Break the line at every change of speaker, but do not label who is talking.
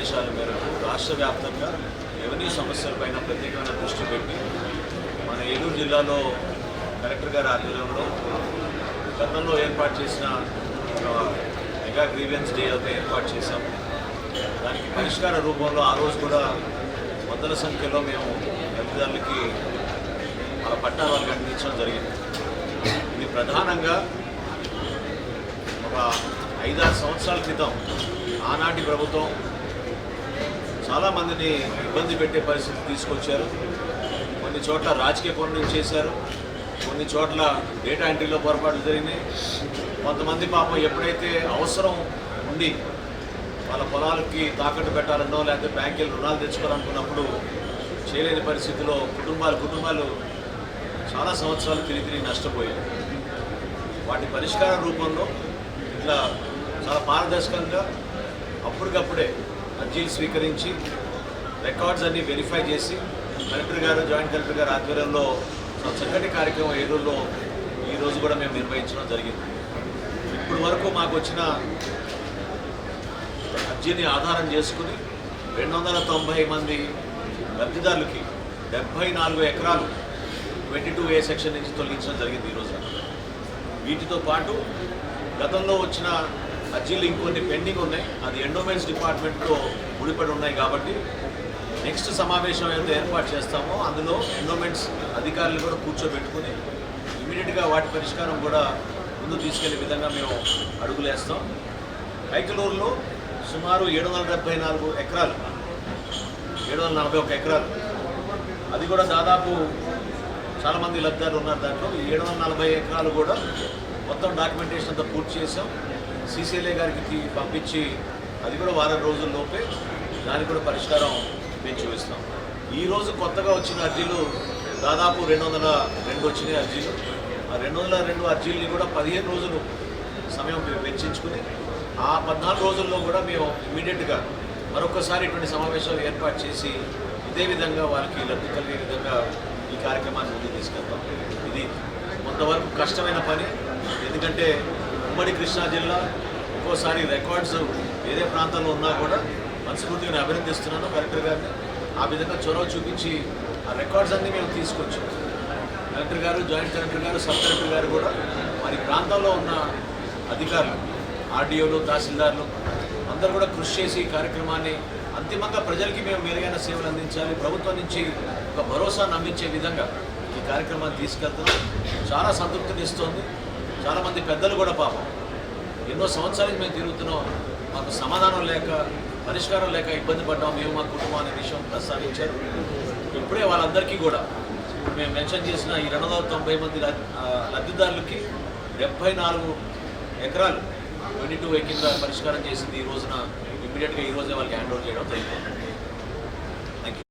ఆదేశాల మేరకు రాష్ట్ర వ్యాప్తంగా రెవెన్యూ సమస్యలపైన ప్రత్యేకమైన దృష్టి పెట్టి మన ఏలూరు జిల్లాలో కలెక్టర్ గారి ఆధ్వర్యంలో గతంలో ఏర్పాటు చేసిన మెగా గ్రీవెన్స్ డే అయితే ఏర్పాటు చేశాము. దానికి పరిష్కార రూపంలో ఆ రోజు కూడా వందల సంఖ్యలో మేము లబ్ధిదారులకి వాళ్ళ పట్టాలు వాళ్ళకి అందించడం జరిగింది. ఇది ప్రధానంగా ఒక 5-6 సంవత్సరాల క్రితం ఆనాటి ప్రభుత్వం చాలామందిని ఇబ్బంది పెట్టే పరిస్థితి తీసుకొచ్చారు. కొన్ని చోట్ల రాజకీయ పనులు చేశారు, కొన్ని చోట్ల డేటా ఎంట్రీలో పొరపాట్లు జరిగినాయి. కొంతమంది పాపం ఎప్పుడైతే అవసరం ఉండి వాళ్ళ పొలాలకి తాకట్టు పెట్టాలనో లేకపోతే బ్యాంకులు రుణాలు తెచ్చుకోవాలనుకున్నప్పుడు చేయలేని పరిస్థితిలో కుటుంబాలు చాలా సంవత్సరాలు తిరిగి నష్టపోయాయి. వాటి పరిష్కార రూపంలో ఇట్లా చాలా పారదర్శకంగా అప్పటికప్పుడే అర్జీలు స్వీకరించి రికార్డ్స్ అన్నీ వెరిఫై చేసి కలెక్టర్ గారు, జాయింట్ కలెక్టర్ గారు ఆధ్వర్యంలో చక్కటి కార్యక్రమం ఏలూరులో ఈరోజు కూడా మేము నిర్వహించడం జరిగింది. ఇప్పటి వరకు మాకు వచ్చిన అర్జీని ఆధారం చేసుకుని 290 మంది లబ్ధిదారులకి 74 ఎకరాలు 22A సెక్షన్ నుంచి తొలగించడం జరిగింది ఈరోజు. వీటితో పాటు గతంలో వచ్చిన అర్జీలు ఇంకొన్ని పెండింగ్ ఉన్నాయి, అది ఎండోమెంట్స్ డిపార్ట్మెంట్తో ముడిపడి ఉన్నాయి. కాబట్టి నెక్స్ట్ సమావేశం ఏదైతే ఏర్పాటు చేస్తామో అందులో ఎండోమెంట్స్ అధికారులు కూడా కూర్చోబెట్టుకుని ఇమీడియట్గా వాటి పరిష్కారం కూడా ముందు తీసుకెళ్లే విధంగా మేము అడుగులేస్తాం. కైకలూరులో సుమారు 774 ఎకరాలు, 741 ఎకరాలు, అది కూడా దాదాపు చాలామంది లబ్ధిదారులు ఉన్నారు. దాంట్లో 740 ఎకరాలు కూడా మొత్తం డాక్యుమెంటేషన్ అంతా పూర్తి చేసాం. CCLA గారికి పంపించి అది కూడా వారం రోజుల్లోపే దానికి కూడా పరిష్కారం మేము చూపిస్తాం. ఈరోజు కొత్తగా వచ్చిన అర్జీలు దాదాపు 202 వచ్చినాయి అర్జీలు. ఆ 202 అర్జీలని కూడా 15 రోజులు సమయం వెచ్చించుకుని ఆ 14 రోజుల్లో కూడా మేము ఇమీడియట్గా మరొకసారి ఇటువంటి సమావేశాలు ఏర్పాటు చేసి ఇదే విధంగా వాళ్ళకి లబ్ధి కలిగే విధంగా ఈ కార్యక్రమాన్ని ముందుకు తీసుకెళ్తాం. ఇది కొంతవరకు కష్టమైన పని, ఎందుకంటే ఉమ్మడి కృష్ణా జిల్లా ఒక్కోసారి రికార్డ్స్ వేరే ప్రాంతాల్లో ఉన్నా కూడా మనస్ఫూర్తిగా నేను అభినందిస్తున్నాను కలెక్టర్ గారిని. ఆ విధంగా చొరవ చూపించి ఆ రికార్డ్స్ అన్నీ మేము తీసుకొచ్చాం. కలెక్టర్ గారు, జాయింట్ కలెక్టర్ గారు, సబ్ కలెక్టర్ గారు కూడా మరి ప్రాంతాల్లో ఉన్న అధికారులు, ఆర్డీఓలు, తహసీల్దార్లు అందరూ కూడా కృషి చేసి ఈ కార్యక్రమాన్ని అంతిమంగా ప్రజలకి మేము మెరుగైన సేవలు అందించాలి, ప్రభుత్వం నుంచి ఒక భరోసా నమ్మించే విధంగా ఈ కార్యక్రమాన్ని తీసుకెళ్తున్నాం. చాలా సంతృప్తినిస్తోంది. చాలామంది పెద్దలు కూడా పాపం ఎన్నో సంవత్సరాలకి మేము తిరుగుతున్నాం, మాకు సమాధానం లేక, పరిష్కారం లేక ఇబ్బంది పడ్డాం మేము, మా కుటుంబం అనే విషయం ప్రస్తావించారు. ఇప్పుడే వాళ్ళందరికీ కూడా మేము మెన్షన్ చేసిన ఈ 290 మంది లబ్ధిదారులకి 74 ఎకరాలు 22A కింద పరిష్కారం చేసింది ఈ రోజున ఇమ్మీడియట్గా ఈ రోజే వాళ్ళకి హ్యాండ్ ఓవర్ చేయడం జరిగింది.